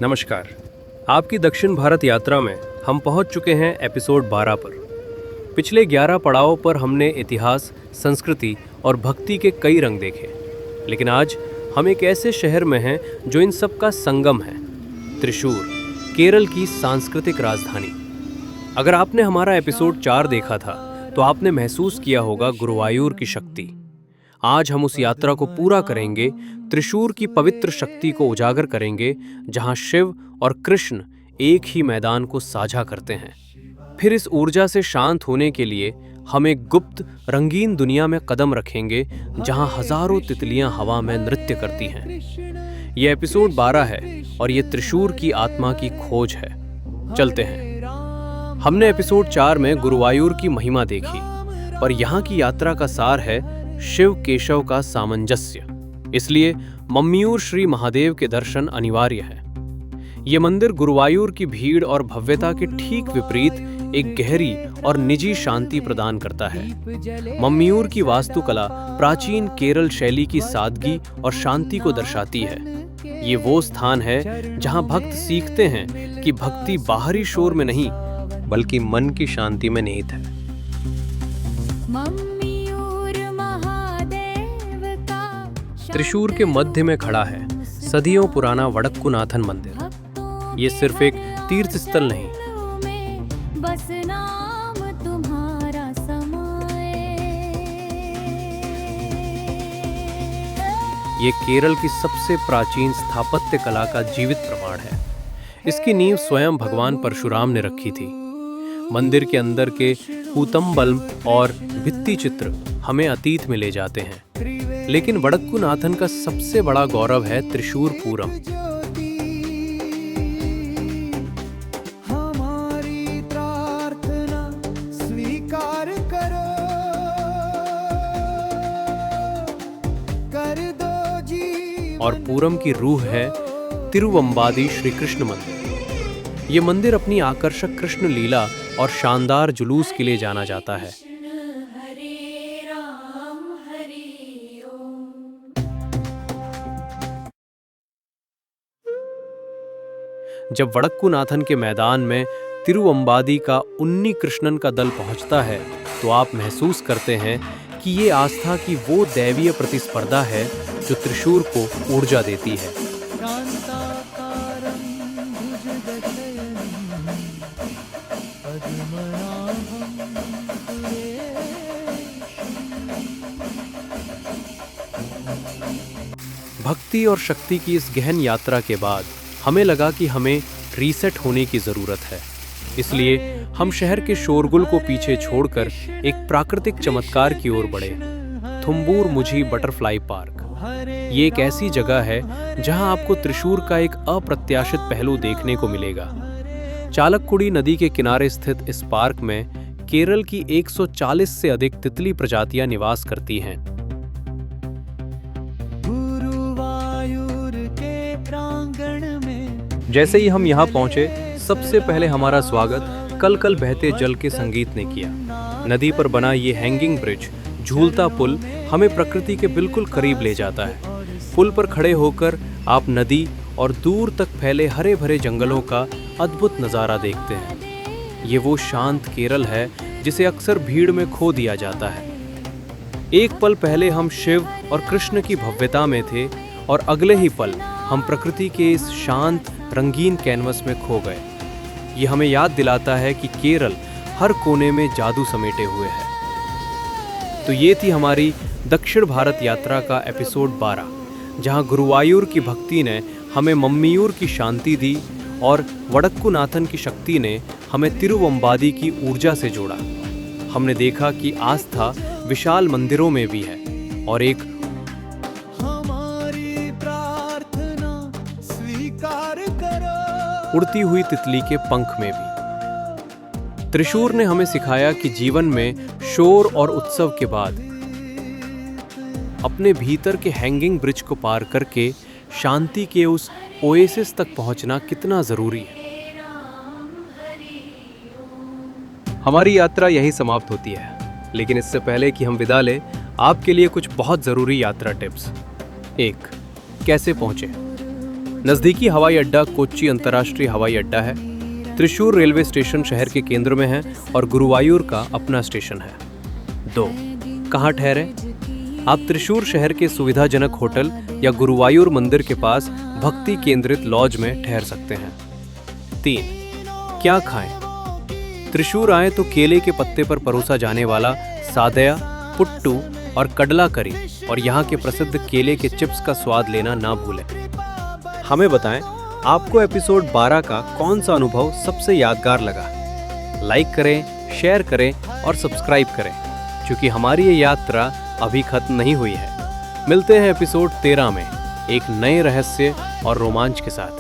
नमस्कार। आपकी दक्षिण भारत यात्रा में हम पहुंच चुके हैं एपिसोड 12 पर। पिछले 11 पड़ावों पर हमने इतिहास, संस्कृति और भक्ति के कई रंग देखे, लेकिन आज हम एक ऐसे शहर में हैं जो इन सब का संगम है, त्रिशूर, केरल की सांस्कृतिक राजधानी। अगर आपने हमारा एपिसोड 4 देखा था तो आपने महसूस किया होगा गुरुवायूर की शक्ति। आज हम उस यात्रा को पूरा करेंगे, त्रिशूर की पवित्र शक्ति को उजागर करेंगे, जहां शिव और कृष्ण एक ही मैदान को साझा करते हैं। फिर इस ऊर्जा से शांत होने के लिए हम एक गुप्त, रंगीन दुनिया में कदम रखेंगे, जहां हजारों तितलियां हवा में नृत्य करती हैं। यह एपिसोड 12 है और ये त्रिशूर की आत्मा की खोज है। चलते हैं। हमने एपिसोड 4 में गुरुवायूर की महिमा देखी, पर यहाँ की यात्रा का सार है शिव केशव का सामंजस्य। इसलिए मम्मियूर श्री महादेव के दर्शन अनिवार्य है। ये मंदिर गुरुवायूर की भीड़ और भव्यता के ठीक विपरीत एक गहरी और निजी शांति प्रदान करता है। मम्मियूर की वास्तुकला प्राचीन केरल शैली की सादगी और शांति को दर्शाती है। ये वो स्थान है जहां भक्त सीखते हैं कि भक्ति बाहरी शोर में नहीं, बल्कि मन की शांति में निहित है। त्रिशूर के मध्य में खड़ा है सदियों पुराना वडक्कुनाथन मंदिर। ये सिर्फ एक तीर्थ स्थल नहीं, बस नाम तुम्हारा समाए। ये केरल की सबसे प्राचीन स्थापत्य कला का जीवित प्रमाण है। इसकी नींव स्वयं भगवान परशुराम ने रखी थी। मंदिर के अंदर के कूतम्बलम और भित्ति चित्र हमें अतीत में ले जाते हैं, लेकिन वडक्कुनाथन का सबसे बड़ा गौरव है त्रिशूर पूरम। हमारी प्रार्थना स्वीकार करो, कर दो जी। और पूरम की रूह है तिरुवंबादी श्री कृष्ण मंदिर। ये मंदिर अपनी आकर्षक कृष्ण लीला और शानदार जुलूस के लिए जाना जाता है। जब वडक्कुनाथन के मैदान में तिरुवंबादी का उन्नी कृष्णन का दल पहुंचता है, तो आप महसूस करते हैं कि ये आस्था की वो दैवीय प्रतिस्पर्धा है जो त्रिशूर को ऊर्जा देती है। भक्ति और शक्ति की इस गहन यात्रा के बाद हमें लगा कि हमें रीसेट होने की ज़रूरत है। इसलिए हम शहर के शोरगुल को पीछे छोड़कर एक प्राकृतिक चमत्कार की ओर बढ़े, थुम्बूर मुझी बटरफ्लाई पार्क। ये एक ऐसी जगह है जहां आपको त्रिशूर का एक अप्रत्याशित पहलू देखने को मिलेगा। चालक्कुडी नदी के किनारे स्थित इस पार्क में केरल की 140 से अधिक तितली प्रजातियां निवास करती हैं। जैसे ही हम यहाँ पहुंचे, सबसे पहले हमारा स्वागत कल कल बहते जल के संगीत ने किया। नदी पर बना ये हैंगिंग ब्रिज, झूलता पुल हमें प्रकृति के बिल्कुल करीब ले जाता है। पुल पर खड़े होकर आप नदी और दूर तक फैले हरे भरे जंगलों का अद्भुत नज़ारा देखते हैं। ये वो शांत केरल है जिसे अक्सर भीड़ में खो दिया जाता है। एक पल पहले हम शिव और कृष्ण की भव्यता में थे और अगले ही पल हम प्रकृति के इस शांत रंगीन कैनवस में खो गए। ये हमें याद दिलाता है कि केरल हर कोने में जादू समेटे हुए है। तो ये थी हमारी दक्षिण भारत यात्रा का एपिसोड 12, जहां गुरुवायूर की भक्ति ने हमें मम्मियूर की शांति दी और वडक्कुनाथन की शक्ति ने हमें तिरुवंबादी की ऊर्जा से जोड़ा। हमने देखा कि आस्था विशाल मंदिरों में भी है और एक उड़ती हुई तितली के पंख में भी। त्रिशूर ने हमें सिखाया कि जीवन में शोर और उत्सव के बाद अपने भीतर के हैंगिंग ब्रिज को पार करके शांति के उस ओएसिस तक पहुंचना कितना जरूरी है। हमारी यात्रा यही समाप्त होती है, लेकिन इससे पहले कि हम विदा लें, आपके लिए कुछ बहुत जरूरी यात्रा टिप्स। 1. कैसे पहुंचे? नज़दीकी हवाई अड्डा कोच्चि अंतर्राष्ट्रीय हवाई अड्डा है। त्रिशूर रेलवे स्टेशन शहर के केंद्र में है और गुरुवायूर का अपना स्टेशन है। 2. कहाँ ठहरे? आप त्रिशूर शहर के सुविधाजनक होटल या गुरुवायूर मंदिर के पास भक्ति केंद्रित लॉज में ठहर सकते हैं। 3. क्या खाएं? त्रिशूर आए तो केले के पत्ते पर परोसा जाने वाला सादया, पुट्टू और कडला करी और यहाँ के प्रसिद्ध केले के चिप्स का स्वाद लेना ना भूलें। हमें बताएं, आपको एपिसोड 12 का कौन सा अनुभव सबसे यादगार लगा? लाइक करें, शेयर करें और सब्सक्राइब करें, क्योंकि हमारी ये यात्रा अभी खत्म नहीं हुई है। मिलते हैं एपिसोड 13 में एक नए रहस्य और रोमांच के साथ।